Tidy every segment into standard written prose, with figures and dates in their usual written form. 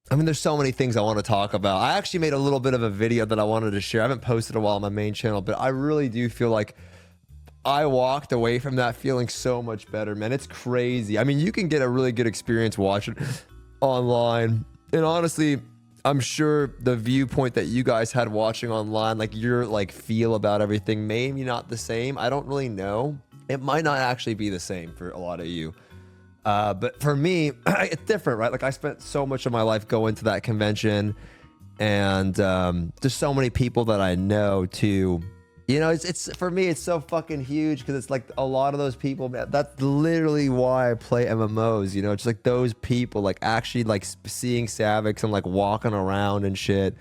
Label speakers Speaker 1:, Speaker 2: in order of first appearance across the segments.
Speaker 1: I mean, there's so many things I want to talk about. I actually made a little bit of a video that I wanted to share. I haven't posted a while on my main channel, but I really do feel like I walked away from that feeling so much better, man. It's crazy. I mean, you can get a really good experience watching online. And honestly, I'm sure the viewpoint that you guys had watching online, like your like feel about everything, maybe not the same. I don't really know. It might not actually be the same for a lot of you. But for me, it's different, right? Like I spent so much of my life going to that convention, and there's so many people that I know too. You know, it's for me, it's so fucking huge because it's like a lot of those people, man, that's literally why I play MMOs. You know, it's like those people, like actually like seeing Savix and like walking around and shit.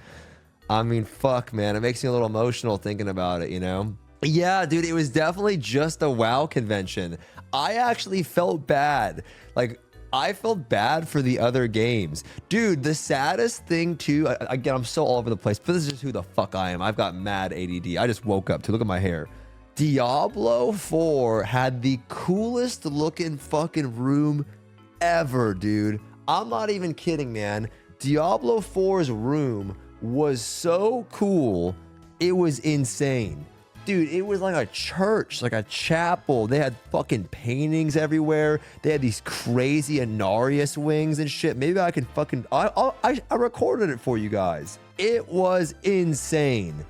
Speaker 1: I mean, fuck, man, it makes me a little emotional thinking about it, you know? Yeah, dude, it was definitely just a WoW convention. I actually felt bad. Like, I felt bad for the other games. Dude, the saddest thing too, again, I'm so all over the place, but this is just who the fuck I am. I've got mad ADD. I just woke up to look at my hair. Diablo 4 had the coolest looking fucking room ever, dude. I'm not even kidding, man. Diablo 4's room was so cool. It was insane. Dude, it was like a church, like a chapel. They had fucking paintings everywhere. They had these crazy Inarius wings and shit. Maybe I can fucking... I recorded it for you guys. It was insane.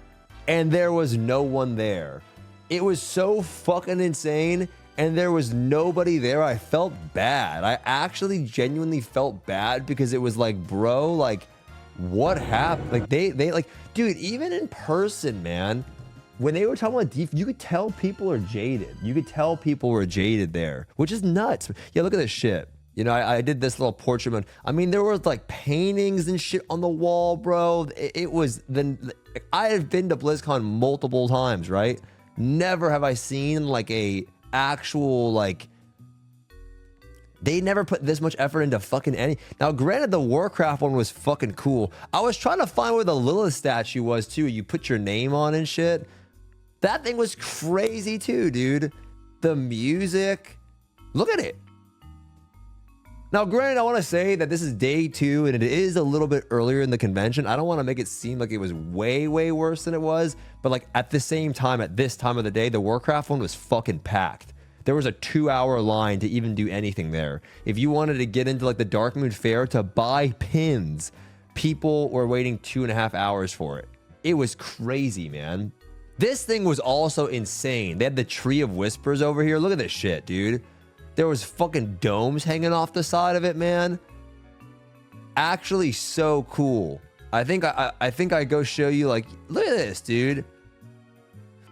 Speaker 1: And there was no one there. It was so fucking insane. And there was nobody there. I felt bad. I actually genuinely felt bad because it was like, bro, like, what happened? Like, they like, dude, even in person, man, when they were talking about deep, you could tell people are jaded. You could tell people were jaded there, which is nuts. Yeah, look at this shit. You know, I did this little portrait mode. I mean, there was like paintings and shit on the wall, bro. It was I have been to BlizzCon multiple times, right? Never have I seen like a actual like. They never put this much effort into fucking any. Now, granted, the Warcraft one was fucking cool. I was trying to find where the Lilith statue was too. You put your name on and shit. That thing was crazy too, dude. The music. Look at it. Now, granted, I want to say that this is day 2 and it is a little bit earlier in the convention. I don't want to make it seem like it was way, way worse than it was. But like at the same time, at this time of the day, the Warcraft one was fucking packed. There was a 2-hour line to even do anything there. If you wanted to get into like the Darkmoon Fair to buy pins, people were waiting 2.5 hours for it. It was crazy, man. This thing was also insane. They had the Tree of Whispers over here. Look at this shit, dude. There was fucking domes hanging off the side of it, man. Actually so cool. I think I go show you, like, look at this, dude.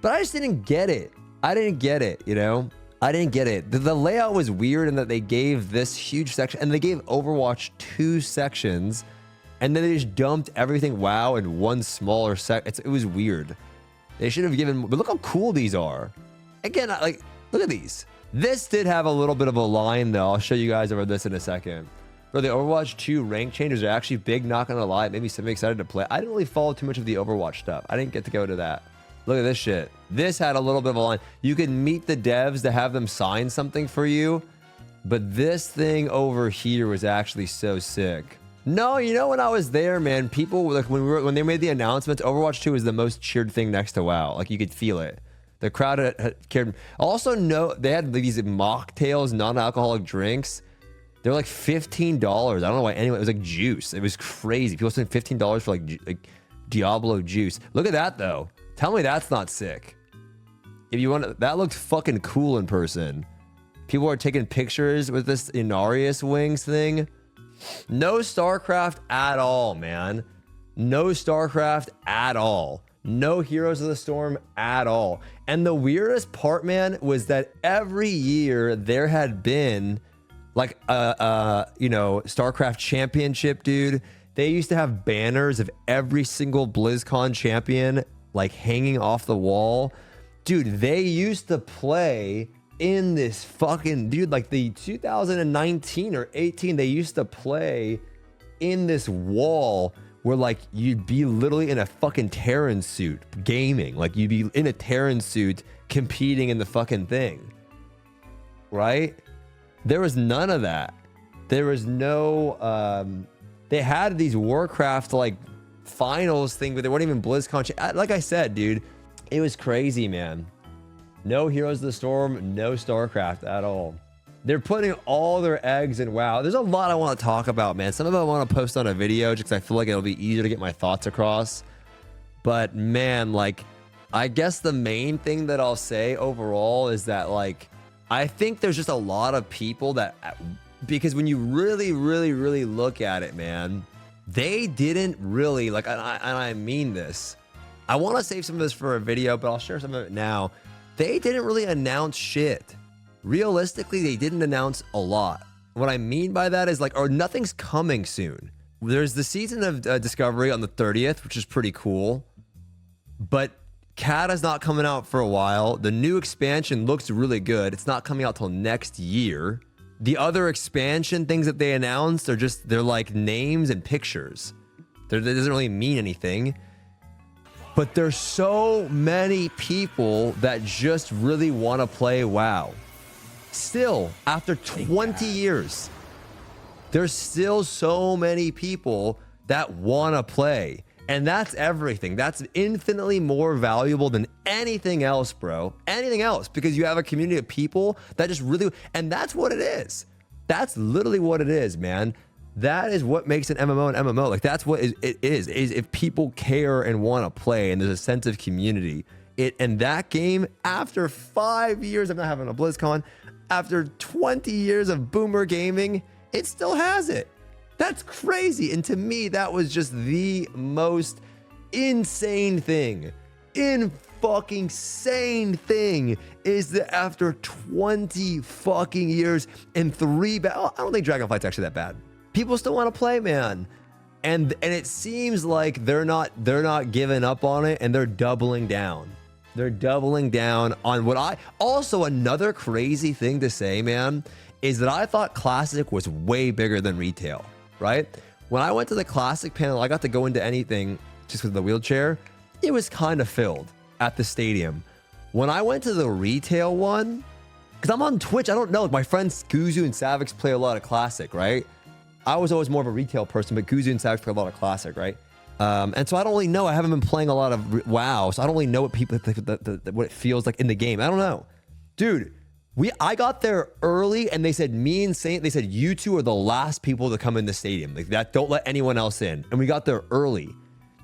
Speaker 1: But I just didn't get it. I didn't get it, you know? I didn't get it. The layout was weird in that they gave this huge section, and they gave Overwatch 2 sections, and then they just dumped everything WoW in one smaller it was weird. They should have given, but look how cool these are. Again, like, look at these. This did have a little bit of a line though. I'll show you guys over this in a second. For the Overwatch 2 rank changes are actually big, not gonna lie. It made me so excited to play. I didn't really follow too much of the Overwatch stuff. I didn't get to go to that. Look at this shit. This had a little bit of a line. You can meet the devs to have them sign something for you, but this thing over here was actually so sick. No, you know, when I was there, man, people like when they made the announcements, Overwatch 2 was the most cheered thing next to WoW. Like you could feel it. The crowd had cared. Also, no, they had these mocktails, non-alcoholic drinks. They're like $15. I don't know why. Anyway, it was like juice. It was crazy. People spent $15 for like Diablo juice. Look at that though. Tell me that's not sick. If you want, that looked fucking cool in person. People are taking pictures with this Inarius wings thing. No StarCraft at all, man. No StarCraft at all. No Heroes of the Storm at all. And the weirdest part, man, was that every year there had been like you know, StarCraft championship, dude. They used to have banners of every single BlizzCon champion like hanging off the wall. Dude, they used to play in this fucking, dude, like the 2019 or 18, they used to play in this wall where like you'd be literally in a fucking Terran suit gaming. Like you'd be in a Terran suit competing in the fucking thing. Right? There was none of that. There was no, They had these Warcraft like finals thing, but they weren't even BlizzCon. Like I said, dude, it was crazy, man. No Heroes of the Storm, no StarCraft at all. They're putting all their eggs in WoW. There's a lot I want to talk about, man. Some of it I want to post on a video just because I feel like it'll be easier to get my thoughts across. But man, like, I guess the main thing that I'll say overall is that, like, I think there's just a lot of people that, because when you really, really, really look at it, man, they didn't really, like, and I mean this. I want to save some of this for a video, but I'll share some of it now. They didn't really announce shit. Realistically, they didn't announce a lot. What I mean by that is, like, or nothing's coming soon. There's the season of Discovery on the 30th, which is pretty cool. But Kata's not coming out for a while. The new expansion looks really good. It's not coming out till next year. The other expansion things that they announced are just, they're like names and pictures. That doesn't really mean anything. But there's so many people that just really want to play WoW. Still, after 20 years, there's still so many people that want to play. And that's everything. That's infinitely more valuable than anything else, bro. Anything else, because you have a community of people that just really, and that's what it is. That's literally what it is, man. That is what makes an MMO an MMO. Like, that's what it is if people care and want to play and there's a sense of community. And that game, after 5 years of not having a BlizzCon, after 20 years of boomer gaming, it still has it. That's crazy. And to me, that was just the most insane thing. Fucking sane thing is that after 20 fucking years and 3 I don't think Dragonflight's actually that bad. People still want to play, man. And it seems like they're not giving up on it, and they're doubling down. They're doubling down on what also another crazy thing to say, man, is that I thought Classic was way bigger than retail, right? When I went to the Classic panel, I got to go into anything just with the wheelchair. It was kind of filled at the stadium. When I went to the retail one, because I'm on Twitch, I don't know, like my friends Guzu and Savix play a lot of Classic, right? I was always more of a retail person, but Guzu and Savix play a lot of Classic, right? And so I don't really know. I haven't been playing a lot of WoW, so I don't really know what people what it feels like in the game. I don't know, dude. I got there early, and they said me and Saint. They said you two are the last people to come in the stadium. Like that, don't let anyone else in. And we got there early,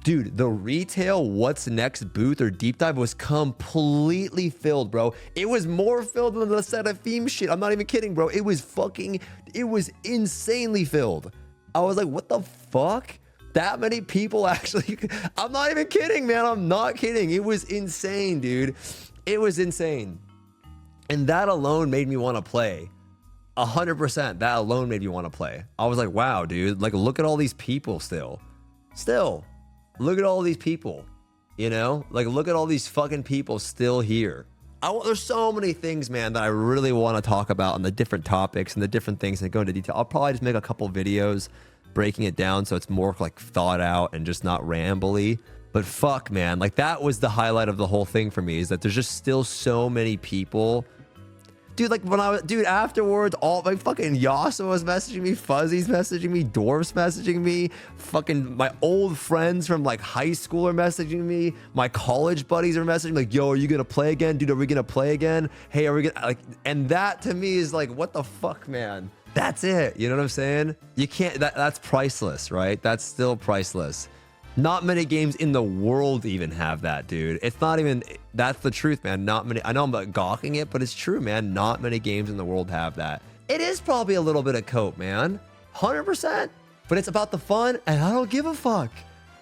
Speaker 1: dude. The retail what's next booth or deep dive was completely filled, bro. It was more filled than the Seraphim shit. I'm not even kidding, bro. It was insanely filled. I was like, what the fuck? That many people actually, I'm not even kidding, man. I'm not kidding. It was insane, dude. It was insane. And that alone made me want to play. 100%. That alone made me want to play. I was like, wow, dude. Like, look at all these people still. Look at all these people. You know? Like, look at all these fucking people still here. There's so many things, man, that I really want to talk about on the different topics and the different things that go into detail. I'll probably just make a couple videos breaking it down so it's more like thought out and just not rambly. But fuck, man, like that was the highlight of the whole thing for me, is that there's just still so many people. Dude, like dude, afterwards, all my fucking Yasuo was messaging me, Fuzzy's messaging me, Dwarf's messaging me, fucking my old friends from like high school are messaging me, my college buddies are messaging me, like, yo, are you gonna play again? Dude, are we gonna play again? Hey, are we gonna, like, and that to me is like, what the fuck, man? That's it. You know what I'm saying? You can't, that's priceless, right? That's still priceless. Not many games in the world even have that, dude. It's not even, that's the truth, man. Not many, I know I'm like gawking it, but it's true, man. Not many games in the world have that. It is probably a little bit of cope, man. 100%. But it's about the fun, and I don't give a fuck.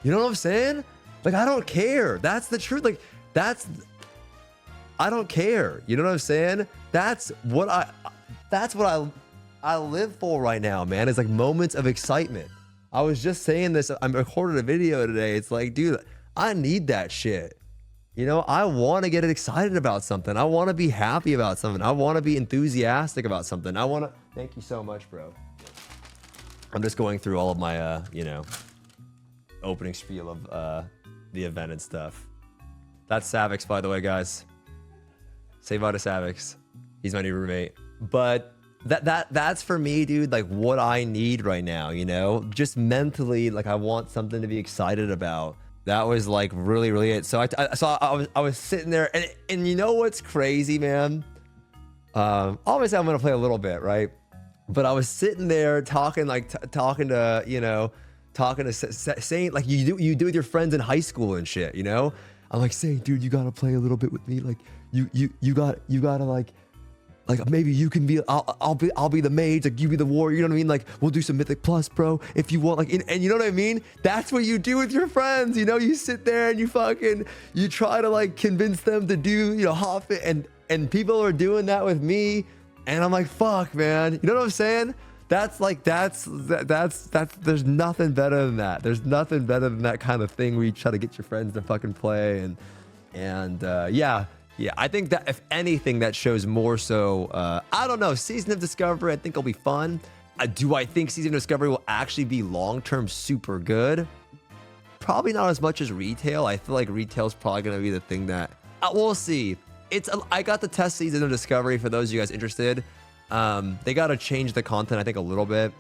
Speaker 1: You know what I'm saying? Like, I don't care. That's the truth. Like, I don't care. You know what I'm saying? That's what I live for right now, man. It's like moments of excitement. I was just saying this. I recorded a video today. It's like, dude, I need that shit. You know, I want to get excited about something. I want to be happy about something. I want to be enthusiastic about something. I want to, thank you so much, bro. I'm just going through all of my, you know, opening spiel of the event and stuff. That's Savix, by the way, guys. Say bye to Savix. He's my new roommate. But that's for me, dude, like what I need right now, you know, just mentally, like I want something to be excited about. That was like really it. So I was sitting there, and you know what's crazy, man? Obviously I'm gonna play a little bit, right? But I was sitting there talking to, you know, talking to Saint, like you do with your friends in high school and shit, you know? I'm like, Saint, dude, you gotta play a little bit with me, like you gotta like maybe you can be, I'll be the mage, like you be the warrior, you know what I mean? Like we'll do some Mythic Plus, bro, if you want, like, and you know what I mean? That's what you do with your friends, you know? You sit there and you try to like convince them to do, you know, hop it, and people are doing that with me, and I'm like, fuck, man, you know what I'm saying? That's there's nothing better than that. There's nothing better than that kind of thing where you try to get your friends to fucking play, and yeah, I think that if anything, that shows more so, I don't know, Season of Discovery, I think it'll be fun. Do I think Season of Discovery will actually be long-term super good? Probably not as much as retail. I feel like retail's probably going to be the thing that, we'll see. I got to test Season of Discovery for those of you guys interested. They got to change the content, I think, a little bit.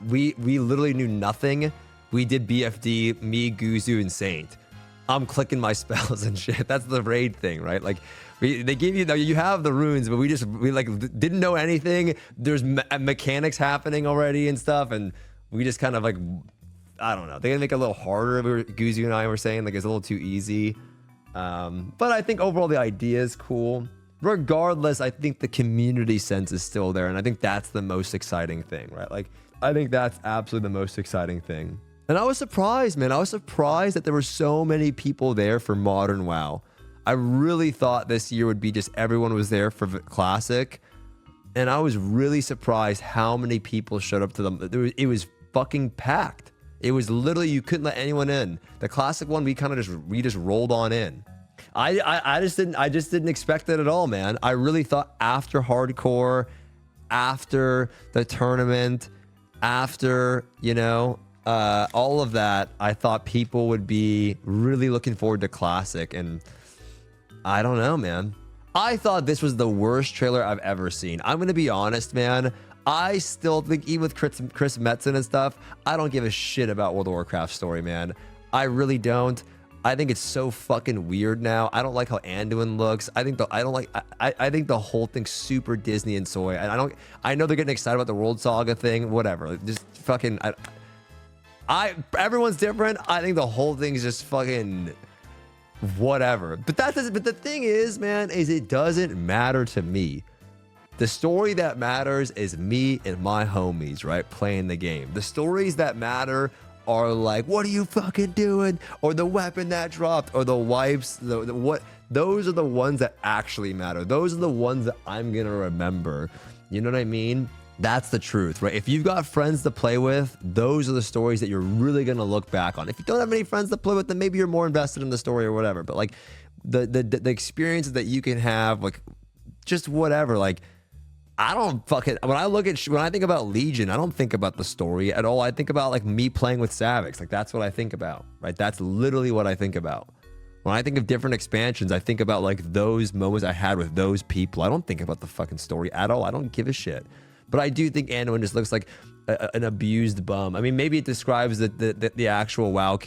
Speaker 1: We literally knew nothing. We did BFD, me, Guzu, and Saint. I'm clicking my spells and shit. That's the raid thing, right? Like they give you have the runes, but we like didn't know anything. There's mechanics happening already and stuff, and we just kind of like, I don't know. They're gonna make it a little harder. Guzu and I were saying like it's a little too easy. But I think overall the idea is cool. Regardless, I think the community sense is still there, and I think that's the most exciting thing, right? Like I think that's absolutely the most exciting thing. And I was surprised, man. I was surprised that there were so many people there for Modern WoW. I really thought this year would be just everyone was there for Classic. And I was really surprised how many people showed up to them. It was fucking packed. It was literally, you couldn't let anyone in. The Classic one, we just rolled on in. I just didn't expect it at all, man. I really thought after Hardcore, after the tournament, after, you know, all of that, I thought people would be really looking forward to Classic, and I don't know, man. I thought this was the worst trailer I've ever seen. I'm gonna be honest, man. I still think, even with Chris Metzen and stuff, I don't give a shit about World of Warcraft story, man. I really don't. I think it's so fucking weird now. I don't like how Anduin looks. I think the whole thing's super Disney and soy. I know they're getting excited about the World Saga thing, whatever. Just fucking everyone's different. I think the whole thing's just fucking whatever. But the thing is, man, is it doesn't matter to me. The story that matters is me and my homies, right? Playing the game. The stories that matter are like, what are you fucking doing? Or the weapon that dropped, or the wipes, what? Those are the ones that actually matter. Those are the ones that I'm gonna remember. You know what I mean? That's the truth, right? If you've got friends to play with, those are the stories that you're really gonna look back on. If you don't have any friends to play with, then maybe you're more invested in the story or whatever. But like the experiences that you can have, like just whatever, like I don't fucking, when I think about Legion, I don't think about the story at all. I think about like me playing with Savix. Like that's what I think about, right? That's literally what I think about. When I think of different expansions, I think about like those moments I had with those people. I don't think about the fucking story at all. I don't give a shit. But I do think Anduin just looks like an abused bum. I mean, maybe it describes the actual WoW,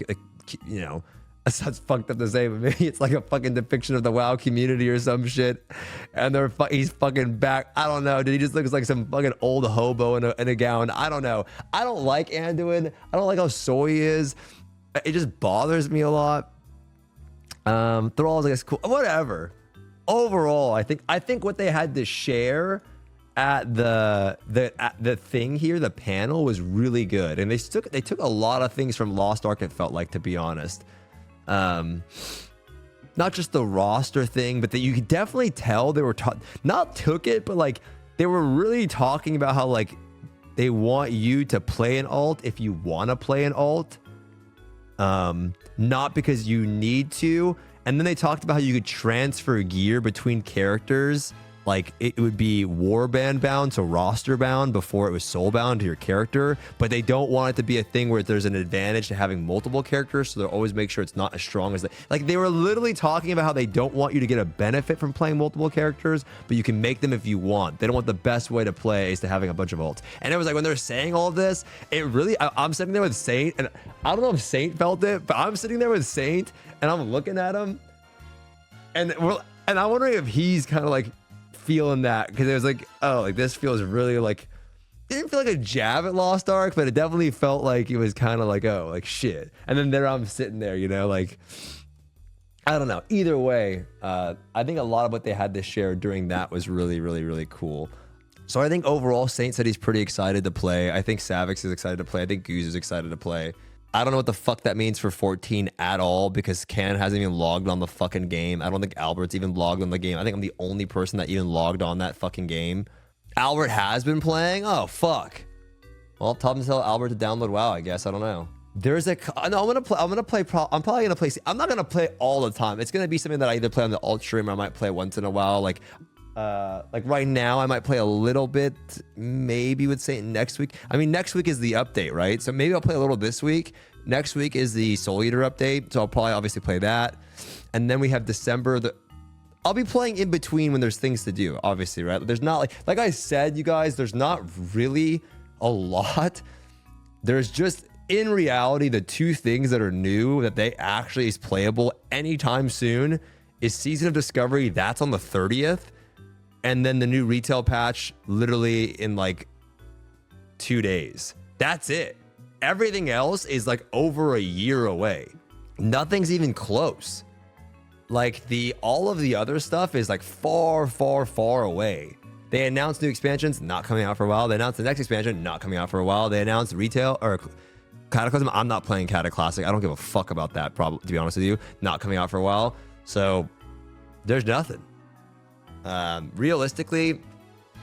Speaker 1: you know, that's fucked up to say, but maybe it's like a fucking depiction of the WoW community or some shit. And he's fucking back. I don't know, dude. He just looks like some fucking old hobo in a gown. I don't know. I don't like Anduin. I don't like how soy he is. It just bothers me a lot. Thrall's like, it's cool. Whatever. Overall, I think what they had to share at the thing here, the panel, was really good. And they took a lot of things from Lost Ark, it felt like, to be honest. Not just the roster thing, but that you could definitely tell they were but like they were really talking about how like they want you to play an alt if you want to play an alt, not because you need to. And then they talked about how you could transfer gear between characters like it would be warband bound, so roster bound before it was soul bound to your character, but they don't want it to be a thing where there's an advantage to having multiple characters, so they'll always make sure it's not as strong as like they were literally talking about how they don't want you to get a benefit from playing multiple characters, but you can make them if you want. They don't want the best way to play is to having a bunch of ults. And it was like when they're saying all this, it really, I'm sitting there with Saint, and I don't know if Saint felt it, but I'm sitting there with Saint and I'm looking at him, and I'm wondering if he's kind of like feeling that, because it was like, oh, like this feels really like, it didn't feel like a jab at Lost Ark, but it definitely felt like it was kind of like, oh, like shit. And then there I'm sitting there, you know, like, I don't know. Either way, I think a lot of what they had to share during that was really, really, really cool. So I think overall, Saint said he's pretty excited to play. I think Savix is excited to play. I think Guzu is excited to play. I don't know what the fuck that means for 14 at all, because Can hasn't even logged on the fucking game. I don't think Albert's even logged on the game. I think I'm the only person that even logged on that fucking game. Albert has been playing? Oh, fuck. Well, tell him to tell Albert to download WoW, I guess. I don't know. There's a... No, I'm probably going to play... I'm not going to play all the time. It's going to be something that I either play on the alt stream or I might play once in a while. Like right now, I might play a little bit, maybe with Saint next week. I mean, next week is the update, right? So maybe I'll play a little this week. Next week is the Soul Eater update, so I'll probably obviously play that. And then we have December. I'll be playing in between when there's things to do, obviously, right? There's not like I said, you guys, there's not really a lot. There's just, in reality, the two things that are new that they actually is playable anytime soon is Season of Discovery. That's on the 30th. And then the new retail patch literally in like 2 days. That's it. Everything else is like over a year away. Nothing's even close. Like all of the other stuff is like far, far, far away. They announced new expansions, not coming out for a while. They announced the next expansion, not coming out for a while. They announced retail or Cataclysm. I'm not playing Cataclassic. I don't give a fuck about that, probably, to be honest with you. Not coming out for a while. So there's nothing. Realistically,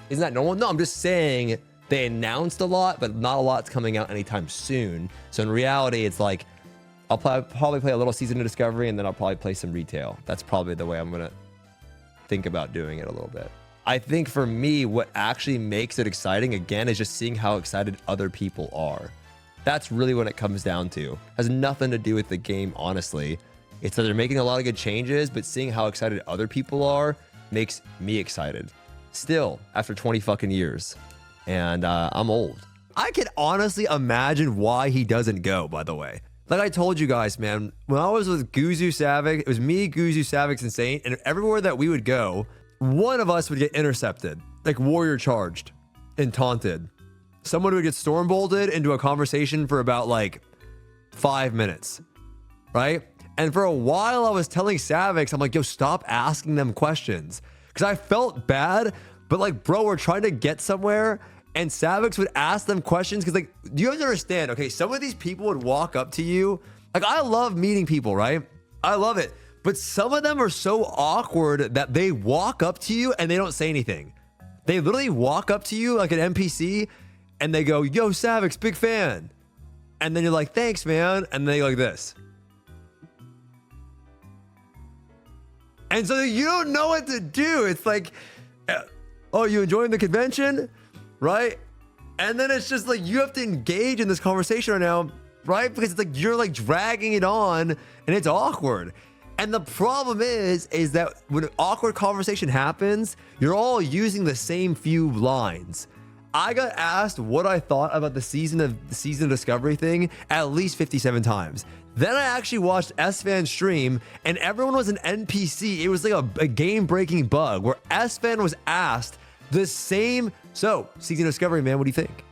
Speaker 1: isn't that normal? No, I'm just saying they announced a lot, but not a lot's coming out anytime soon. So in reality, it's like I'll probably play a little Season of Discovery, and then I'll probably play some retail. That's probably the way I'm gonna think about doing it a little bit. I think for me, what actually makes it exciting again is just seeing how excited other people are. That's really what it comes down to. Has nothing to do with the game, honestly. It's that they're making a lot of good changes, but seeing how excited other people are makes me excited. Still, after 20 fucking years. And I'm old. I can honestly imagine why he doesn't go, by the way. Like I told you guys, man, when I was with Guzu Savix, it was me, Guzu Savix, and Saint, and everywhere that we would go, one of us would get intercepted, like warrior charged and taunted. Someone would get storm bolted into a conversation for about like 5 minutes, right? And for a while I was telling Savix, I'm like, yo, stop asking them questions. Because I felt bad, but like, bro, we're trying to get somewhere. And Savix would ask them questions because, like, do you guys understand? Okay, some of these people would walk up to you. Like, I love meeting people, right? I love it. But some of them are so awkward that they walk up to you and they don't say anything. They literally walk up to you like an NPC and they go, yo, Savix, big fan. And then you're like, thanks, man. And they go like this. And so you don't know what to do. It's like, oh, you enjoying the convention? Right? And then it's just like, you have to engage in this conversation right now, right? Because it's like, you're like dragging it on and it's awkward. And the problem is that when an awkward conversation happens, you're all using the same few lines. I got asked what I thought about the season of Discovery thing at least 57 times. Then I actually watched S-Fan stream and everyone was an NPC. It was like a game-breaking bug where S-Fan was asked the same, so season of Discovery, man, what do you think?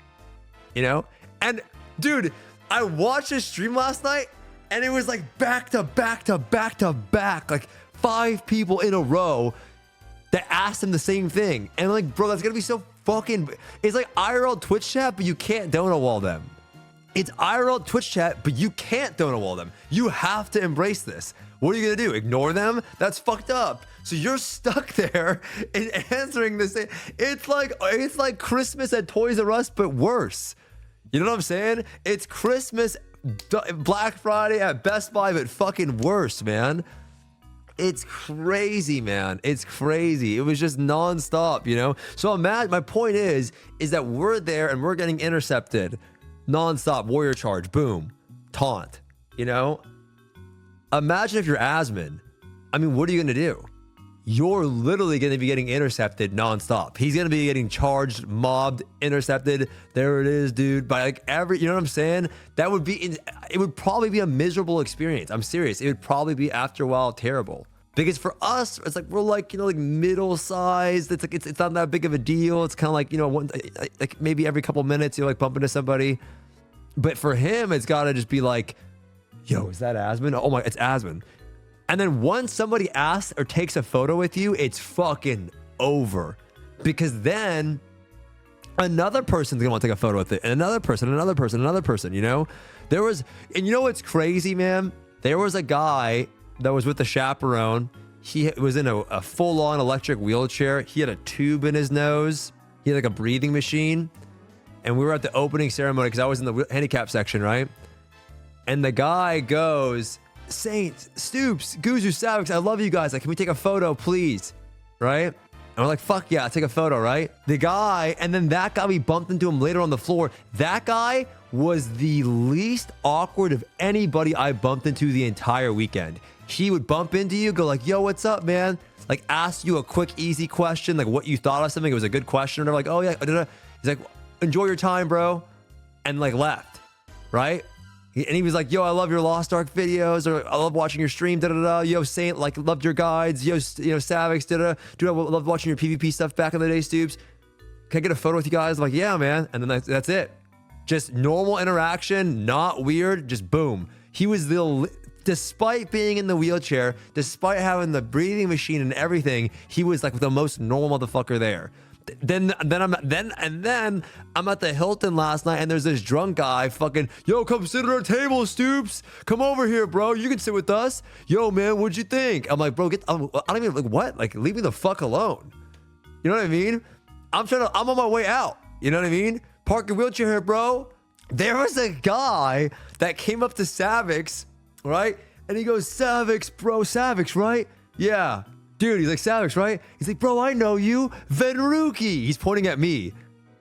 Speaker 1: You know? And dude, I watched his stream last night and it was like back to back to back to back, like 5 people in a row that asked him the same thing. And I'm like, bro, that's gonna be so fucking, it's like IRL Twitch chat, but you can't donut wall them. It's IRL Twitch chat, but you can't donut wall them. You have to embrace this. What are you gonna do? Ignore them? That's fucked up. So you're stuck there and answering the same. It's like Christmas at Toys R Us, but worse. You know what I'm saying? It's Christmas, Black Friday at Best Buy, but fucking worse, man. It's crazy, man. It's crazy. It was just nonstop, you know? So imagine, my point is that we're there and we're getting intercepted nonstop. Warrior charge, boom, taunt, you know? Imagine if you're Asmon. I mean, what are you going to do? You're literally going to be getting intercepted nonstop. He's going to be getting charged, mobbed, intercepted. There it is, dude. By like every, you know what I'm saying? That would be, it would probably be a miserable experience. I'm serious. It would probably be after a while terrible. Because for us, it's like, we're like, you know, like middle sized. It's like, it's not that big of a deal. It's kind of like, you know, like maybe every couple minutes you'll like bump into somebody. But for him, it's got to just be like, yo, is that Asmon? Oh my, it's Asmon. And then once somebody asks or takes a photo with you, it's fucking over. Because then another person's gonna want to take a photo with it. And another person, you know? There was, and you know what's crazy, man? There was a guy that was with the chaperone. He was in a full-on electric wheelchair. He had a tube in his nose. He had like a breathing machine. And we were at the opening ceremony because I was in the handicap section, right? And the guy goes, Saint, Stoopzz, Guzu, Savix, I love you guys. Like, can we take a photo, please? Right? And we're like, fuck yeah, take a photo, right? The guy, and then that guy, we bumped into him later on the floor. That guy was the least awkward of anybody I bumped into the entire weekend. He would bump into you, go like, yo, what's up, man? Like, ask you a quick, easy question, like what you thought of something. It was a good question. And they're like, oh yeah. He's like, enjoy your time, bro. And like left, right? And he was like, yo, I love your Lost Ark videos, or I love watching your stream, da-da-da. Yo, Saint, like, loved your guides. Yo, you know, Savix, da-da. Dude, I loved watching your PvP stuff back in the day, Stoopzz. Can I get a photo with you guys? I'm like, yeah, man. And then that's it. Just normal interaction, not weird, just boom. He was despite being in the wheelchair, despite having the breathing machine and everything, he was like the most normal motherfucker there. Then I'm at the Hilton last night, and there's this drunk guy fucking, yo, come sit at our table, Stoopzz. Come over here, bro. You can sit with us. Yo, man, what'd you think? I'm like, bro, I don't even, like, what? Like, leave me the fuck alone. You know what I mean? I'm on my way out. You know what I mean? Park your wheelchair here, bro. There was a guy that came up to Savix, right? And he goes, Savix, bro, Savix, right? Yeah. Dude, he's like, Savix, right? He's like, bro, I know you. Venruki. He's pointing at me.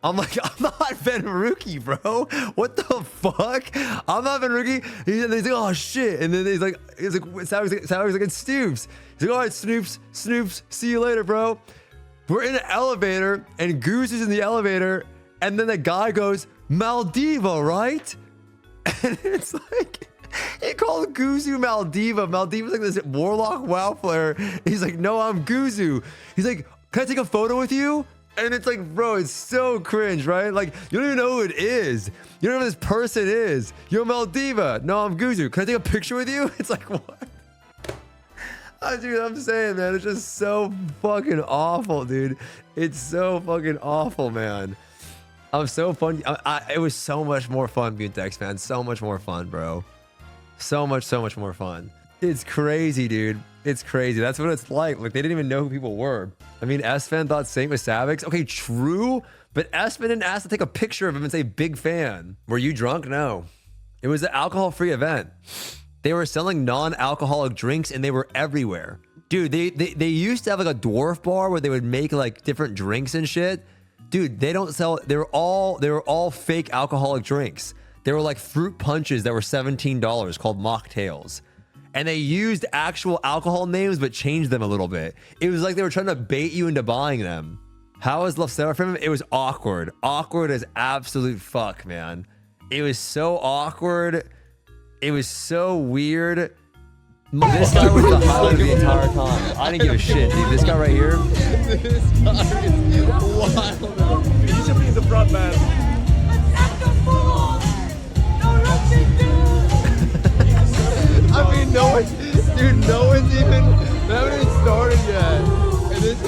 Speaker 1: I'm like, I'm not Venruki, bro. What the fuck? I'm not Venruki. He's like, oh, shit. And then he's like, Savix like, it's Stoopzz. He's like, all right, Stoopzz, see you later, bro. We're in an elevator, and Goose is in the elevator, and then the guy goes, Maldiva, right? And it's like, he called Guzu Maldiva. Maldiva's like this warlock WoW player. He's like, no, I'm Guzu. He's like, can I take a photo with you? And it's like, bro, it's so cringe, right? Like, you don't even know who it is. You don't know who this person is. You're Maldiva. No, I'm Guzu. Can I take a picture with you? It's like, what? Dude, I'm saying, man, it's just so fucking awful, dude. It's so fucking awful, man. I'm so fun. It was so much more fun, Buntex, man. So much more fun, bro. So much more fun. It's crazy, dude. It's crazy. That's what it's like. Like, they didn't even know who people were. I mean, Esfan thought Saint was Savix. Okay, true. But Esfan didn't ask to take a picture of him and say, big fan. Were you drunk? No. It was an alcohol-free event. They were selling non-alcoholic drinks, and they were everywhere. Dude, they used to have like a dwarf bar where they would make like different drinks and shit. Dude, they don't sell. They were all fake alcoholic drinks. They were like fruit punches that were $17 called mocktails. And they used actual alcohol names but changed them a little bit. It was like they were trying to bait you into buying them. How was Love Seraphim? It was awkward. Awkward as absolute fuck, man. It was so awkward. It was so weird. This guy was the highlight of the entire time. I didn't give a shit, dude. This guy right here.
Speaker 2: This guy is wild. He should be in the front, man.
Speaker 1: I mean, no one's even, they haven't even started yet. And this,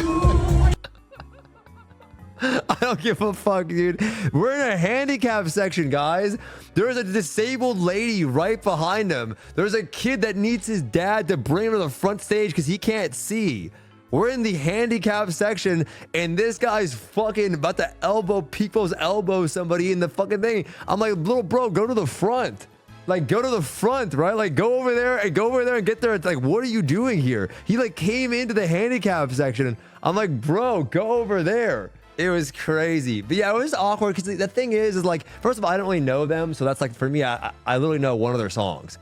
Speaker 1: I don't give a fuck, dude. We're in a handicap section, guys. There's a disabled lady right behind him. There's a kid that needs his dad to bring him to the front stage because he can't see. We're in the handicap section, and this guy's fucking about to people's elbow somebody in the fucking thing. I'm like, little bro, go to the front. Like, go to the front, right? Like, go over there and get there. It's like, what are you doing here? He like came into the handicap section. I'm like, bro, go over there. It was crazy. But yeah, it was awkward because the thing is like, first of all, I don't really know them. So that's like, for me, I literally know one of their songs.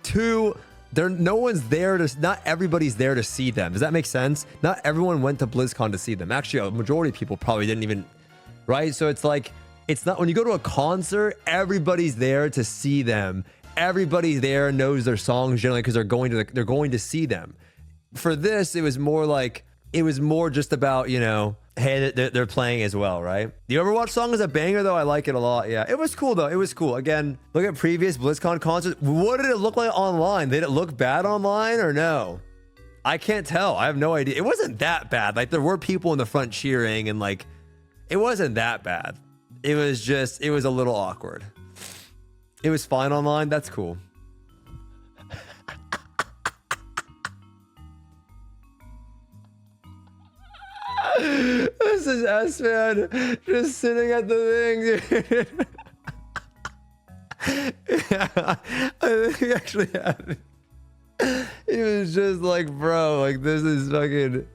Speaker 1: Two, no one's there not everybody's there to see them. Does that make sense? Not everyone went to BlizzCon to see them. Actually, a majority of people probably didn't even, right? So it's like, it's not, when you go to a concert, everybody's there to see them. Everybody there knows their songs generally because they're going to see them. For this, it was more just about, you know, hey, they're playing as well, right? The Overwatch song is a banger, though. I like it a lot. Yeah, it was cool, though. It was cool. Again, look at previous BlizzCon concerts. What did it look like online? Did it look bad online or no? I can't tell. I have no idea. It wasn't that bad. Like, there were people in the front cheering, and like, it wasn't that bad. It was a little awkward. It was fine online. That's cool. This is S-Man just sitting at the thing, dude. Yeah, I think he actually had it. He was just like, bro, like, this is fucking,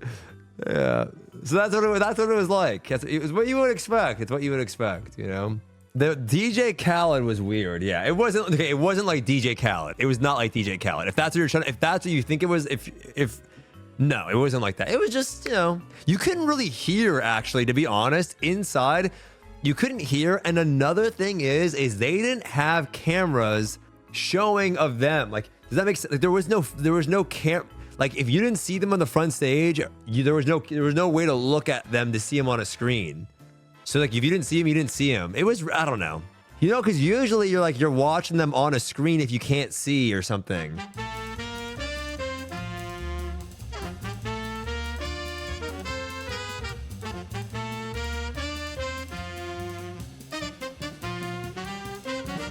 Speaker 1: yeah. So that's what it was like. It was what you would expect. It's what you would expect, you know? The DJ Khaled was weird. Yeah, it wasn't like DJ Khaled. It was not like DJ Khaled. If that's what you think it was, no, it wasn't like that. It was just, you know, you couldn't really hear, actually, to be honest. Inside, you couldn't hear. And another thing is they didn't have cameras showing of them. Like, does that make sense? Like, there was no cam. Like, if you didn't see them on the front stage, there was no way to look at them to see them on a screen. So like, if you didn't see them, you didn't see them. It was, I don't know. You know, because usually you're watching them on a screen if you can't see or something.